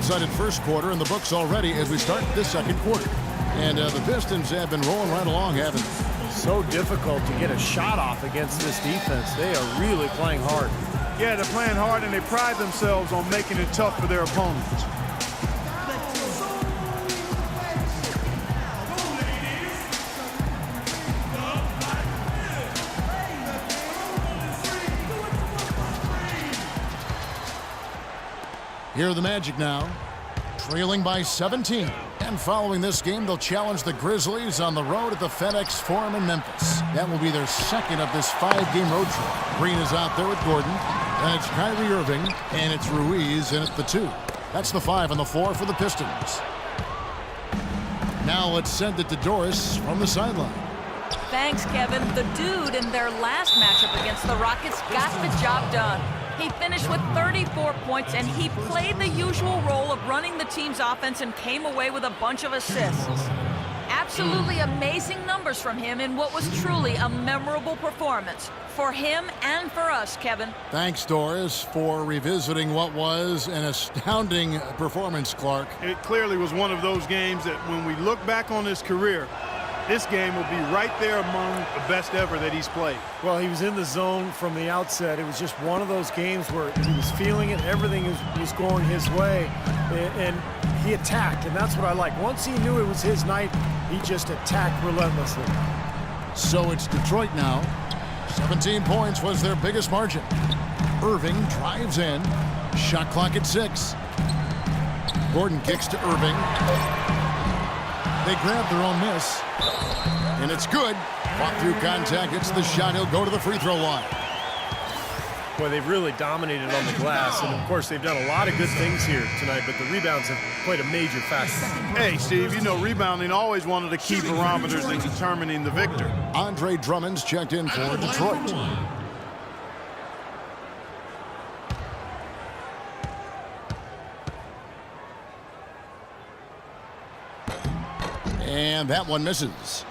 lopsided first quarter in the books already as we start this second quarter. And the Pistons have been rolling right along, haven't they? So difficult to get a shot off against this defense. They are really playing hard. Yeah, they're playing hard, and they pride themselves on making it tough for their opponents. Here are the Magic now, trailing by 17. And following this game, they'll challenge the Grizzlies on the road at the FedEx Forum in Memphis. That will be their second of this 5-game road trip. Green is out there with Gordon, and it's Kyrie Irving, and it's Ruiz in at the 2. That's the 5 on the floor for the Pistons. Now let's send it to Doris from the sideline. Thanks, Kevin. The dude in their last matchup against the Rockets got the job done. He finished with 34 points, and he played the usual role of running the team's offense and came away with a bunch of assists. Absolutely amazing numbers from him in what was truly a memorable performance. For him and for us, Kevin. Thanks, Doris, for revisiting what was an astounding performance, Clark. It clearly was one of those games that when we look back on his career, this game will be right there among the best ever that he's played. Well, he was in the zone from the outset. It was just one of those games where he was feeling it. Everything was going his way, and he attacked, and that's what I like. Once he knew it was his night, he just attacked relentlessly. So it's Detroit now. 17 points was their biggest margin. Irving drives in. Shot clock at 6. Gordon kicks to Irving. They grab their own miss. And it's good. Fought through contact. It's the shot. He'll go to the free throw line. Boy, they've really dominated on the glass. And, of course, they've done a lot of good things here tonight, but the rebounds have played a major factor. Hey, Steve, you know rebounding always one of the key parameters in determining the victor. Andre Drummond's checked in for Detroit. And that one misses.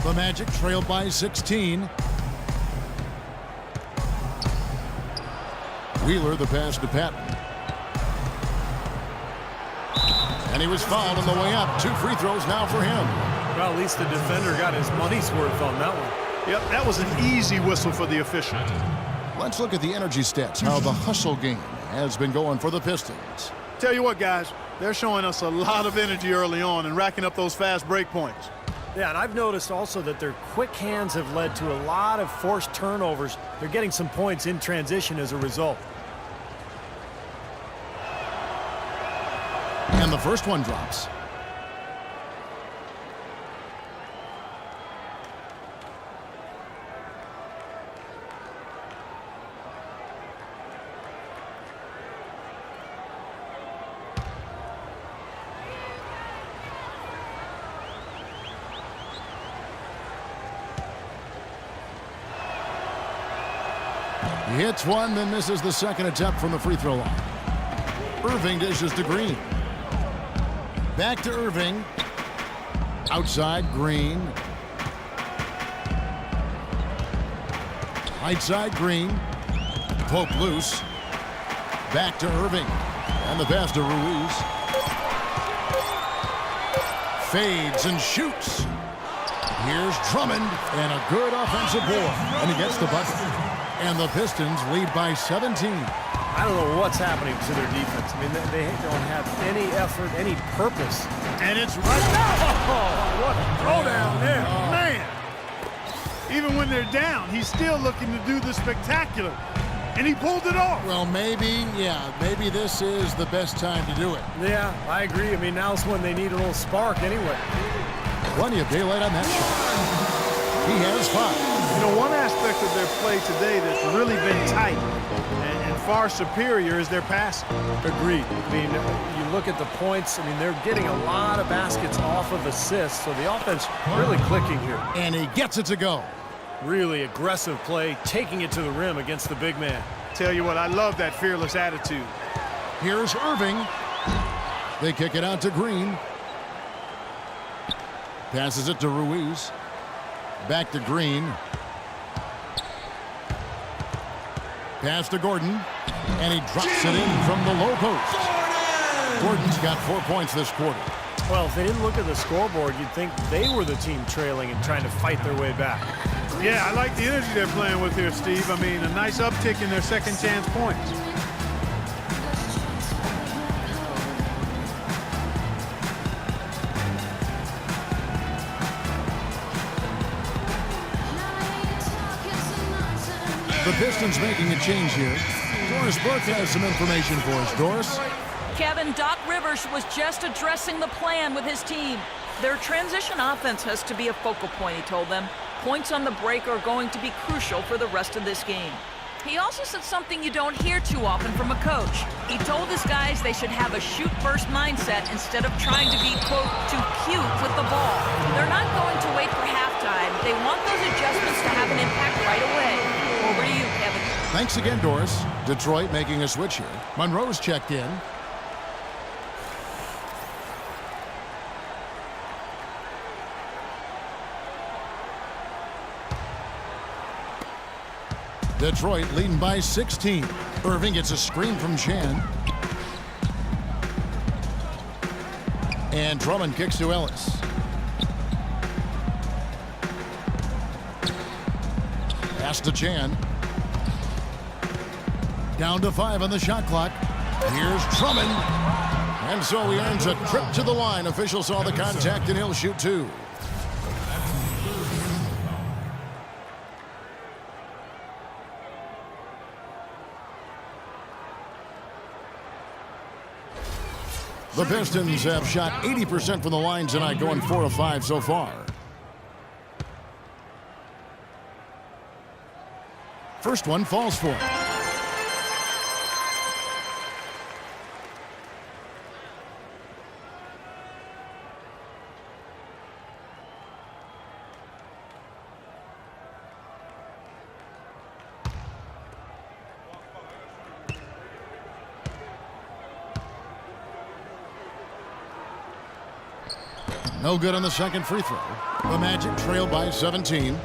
The Magic trailed by 16. Wheeler, the pass to Patton. And he was fouled on the way up. 2 free throws now for him. Well, at least the defender got his money's worth on that one. Yep, that was an easy whistle for the official. Let's look at the energy stats, how the hustle game has been going for the Pistons. Tell you what, guys, they're showing us a lot of energy early on and racking up those fast break points. Yeah, and I've noticed also that their quick hands have led to a lot of forced turnovers. They're getting some points in transition as a result. And the first one drops. He hits one, then misses the second attempt from the free throw line. Irving dishes to Green. Back to Irving. Outside, Green. Right side, Green. Poke loose. Back to Irving. And the pass to Ruiz. Fades and shoots. Here's Drummond. And a good offensive board. And he gets the bucket. And the Pistons lead by 17. I don't know what's happening to their defense. I mean, they don't have any effort, any purpose. And it's right now. Oh, what a throwdown there. Man. Even when they're down, he's still looking to do the spectacular. And he pulled it off. Well, maybe this is the best time to do it. Yeah, I agree. I mean, now's when they need a little spark anyway. Plenty of daylight on that shot. He has 5. You know, one aspect of their play today that's really been tight and far superior is their passing. Agreed. I mean, you look at the points, I mean, they're getting a lot of baskets off of assists, so the offense really clicking here. And he gets it to go. Really aggressive play, taking it to the rim against the big man. Tell you what, I love that fearless attitude. Here's Irving. They kick it out to Green. Passes it to Ruiz. Back to Green. Pass to Gordon. And he drops it in from the low post. Gordon's got 4 points this quarter. Well, if they didn't look at the scoreboard, you'd think they were the team trailing and trying to fight their way back. Yeah, I like the energy they're playing with here, Steve. I mean, a nice uptick in their second chance points. The Pistons making a change here. Doris Burke has some information for us. Doris? Kevin, Doc Rivers was just addressing the plan with his team. Their transition offense has to be a focal point, he told them. Points on the break are going to be crucial for the rest of this game. He also said something you don't hear too often from a coach. He told his guys they should have a shoot-first mindset instead of trying to be, quote, too cute with the ball. They're not going to wait for halftime. They want those adjustments to have an impact right away. Over to you, Kevin. Thanks again, Doris. Detroit making a switch here. Monroe's checked in. Detroit leading by 16. Irving gets a screen from Chan. And Drummond kicks to Ellis. Pass to Chan. Down to 5 on the shot clock. Here's Drummond. And so he earns a trip to the line. Officials saw the contact and he'll shoot 2. The Pistons have shot 80% from the line tonight, going 4 of 5 so far. First one falls for him. No good on the second free throw. The Magic trail by 17.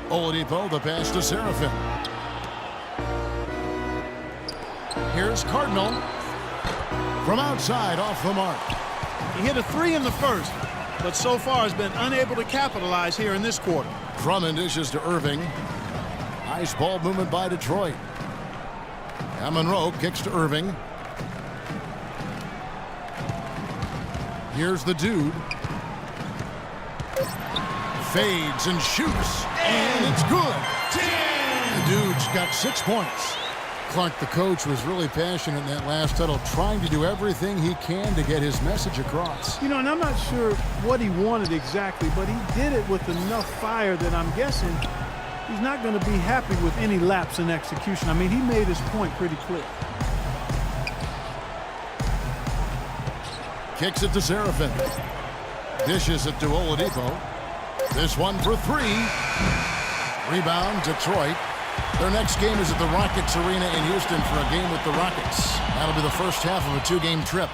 Oladipo, the pass to Serafin. Here's Cardinal. From outside, off the mark. He hit a 3 in the first, but so far has been unable to capitalize here in this quarter. Drummond dishes to Irving. Nice ball movement by Detroit. And Monroe kicks to Irving. Here's the dude. Fades and shoots. And it's good. The dude's got 6 points. Clark, the coach, was really passionate in that last huddle, trying to do everything he can to get his message across. You know, and I'm not sure what he wanted exactly, but he did it with enough fire that I'm guessing he's not going to be happy with any lapse in execution. I mean, he made his point pretty clear. Kicks it to Serafin. Dishes it to Oladipo. This one for 3. Rebound, Detroit. Their next game is at the Rockets Arena in Houston for a game with the Rockets. That'll be the first half of a 2-game trip.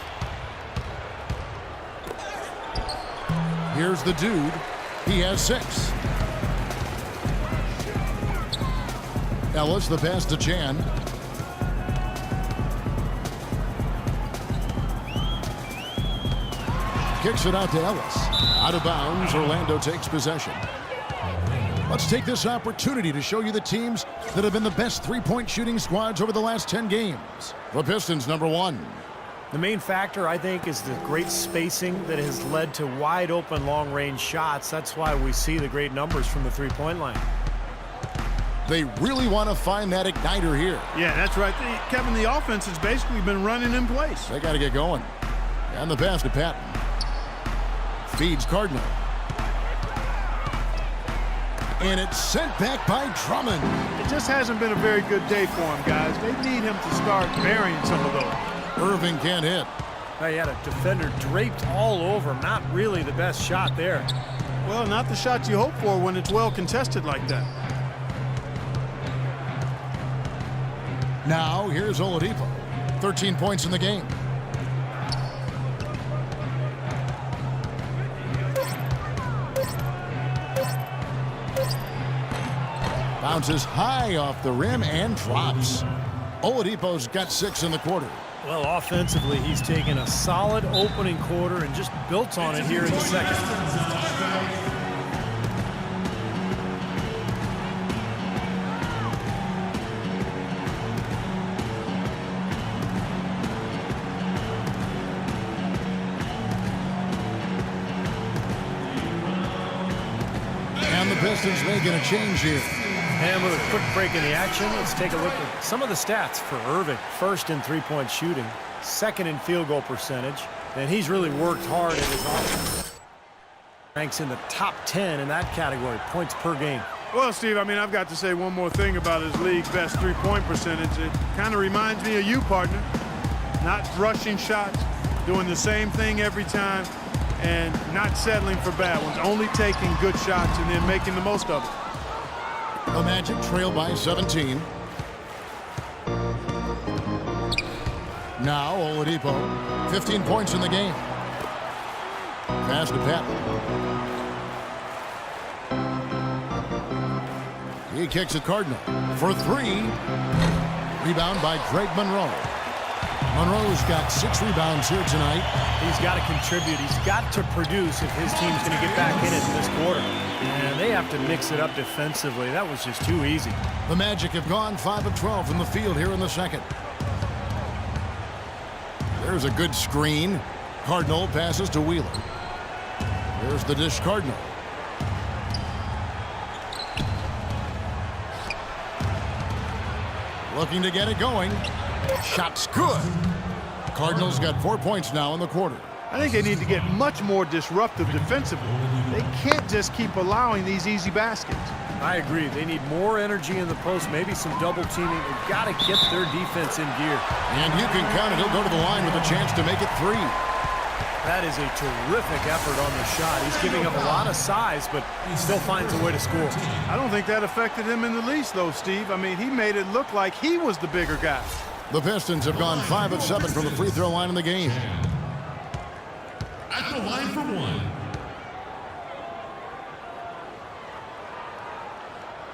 Here's the dude. He has 6. Ellis, the pass to Chan. Kicks it out to Ellis. Out of bounds, Orlando takes possession. Let's take this opportunity to show you the teams that have been the best three-point shooting squads over the last 10 games. The Pistons, number 1. The main factor, I think, is the great spacing that has led to wide-open long-range shots. That's why we see the great numbers from the three-point line. They really want to find that igniter here. Yeah, that's right. Kevin, the offense has basically been running in place. They got to get going. And the pass to Patton. Feeds Cardinal. And it's sent back by Drummond. It just hasn't been a very good day for him, guys. They need him to start burying some of those. Irving can't hit. He had a defender draped all over him. Not really the best shot there. Well, not the shots you hope for when it's well contested like that. Now, here's Oladipo. 13 points in the game. Bounces high off the rim and drops. Oladipo's got 6 in the quarter. Well, offensively, he's taken a solid opening quarter and just built on it here in the second. And the Pistons making a change here. And with a quick break in the action, let's take a look at some of the stats for Irving. First in three-point shooting, second in field goal percentage, and he's really worked hard at his offense. Ranks in the top 10 in that category, points per game. Well, Steve, I mean, I've got to say one more thing about his league's best three-point percentage. It kind of reminds me of you, partner. Not rushing shots, doing the same thing every time, and not settling for bad ones. Only taking good shots and then making the most of it. The Magic trail by 17. Now Oladipo, 15 points in the game. Pass to Patton. He kicks at Cardinal for 3. Rebound by Greg Monroe. Monroe's got 6 rebounds here tonight. He's got to contribute. He's got to produce if his team's going to get back in it in this quarter. And they have to mix it up defensively. That was just too easy. The Magic have gone 5 of 12 from the field here in the second. There's a good screen. Cardinal passes to Wheeler. There's the dish, Cardinal. Looking to get it going. Shot's good. Cardinals got 4 points now in the quarter. I think they need to get much more disruptive defensively. They can't just keep allowing these easy baskets. I agree. They need more energy in the post, maybe some double teaming. They've got to get their defense in gear. And you can count it. He'll go to the line with a chance to make it 3. That is a terrific effort on the shot. He's giving up a lot of size, but he still finds a way to score. I don't think that affected him in the least, though, Steve. I mean, he made it look like he was the bigger guy. The Pistons have gone 5 of 7 from the free throw line in the game. At the line for 1.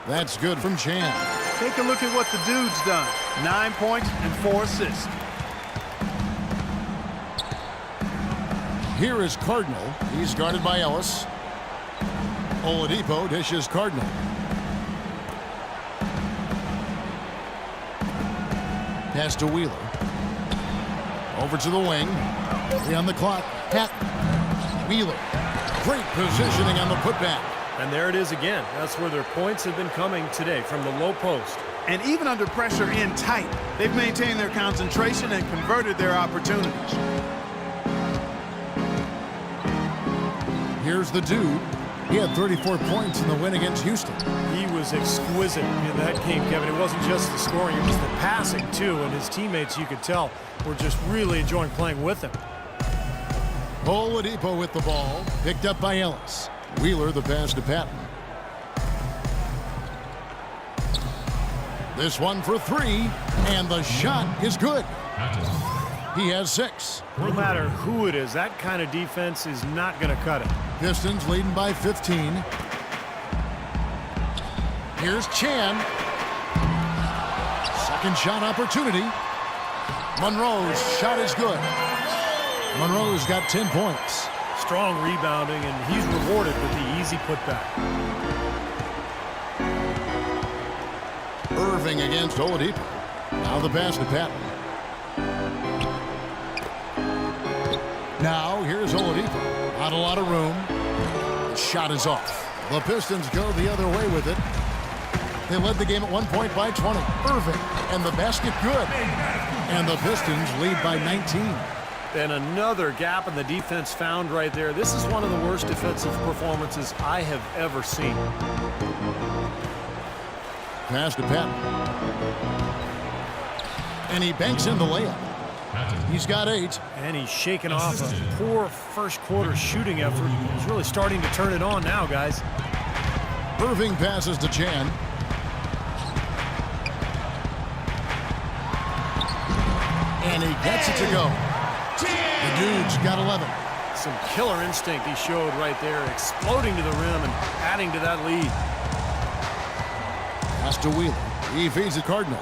That's good from Chan. Take a look at what the dude's done. 9 points and 4 assists. Here is Cardinal. He's guarded by Ellis. Oladipo dishes Cardinal. Pass to Wheeler. Over to the wing. 3 on the clock. Patton. Wheeler. Great positioning on the putback. And there it is again. That's where their points have been coming today, from the low post. And even under pressure in tight, they've maintained their concentration and converted their opportunities. Here's the dude. He had 34 points in the win against Houston. He was exquisite in that game, Kevin. It wasn't just the scoring, it was the passing, too. And his teammates, you could tell, were just really enjoying playing with him. Oladipo with the ball. Picked up by Ellis. Wheeler the pass to Patton. This one for 3, and the shot is good. He has 6. No matter who it is, that kind of defense is not going to cut it. Pistons leading by 15. Here's Chan. Second shot opportunity. Monroe's shot is good. Monroe's got 10 points. Strong rebounding, and he's rewarded with the easy putback. Irving against Oladipo. Now the pass to Patton. Now here's Oladipo. Not a lot of room. The shot is off. The Pistons go the other way with it. They led the game at 1 point by 20. Irving, and the basket good. And the Pistons lead by 19. And another gap in the defense found right there. This is one of the worst defensive performances I have ever seen. Pass to Patton. And he banks in the layup. He's got 8. And he's shaken off a poor first quarter shooting effort. He's really starting to turn it on now, guys. Irving passes to Chan. And he gets it to go. The dude's got 11. Some killer instinct he showed right there, exploding to the rim and adding to that lead. Pass to Wheeler. He feeds the Cardinal.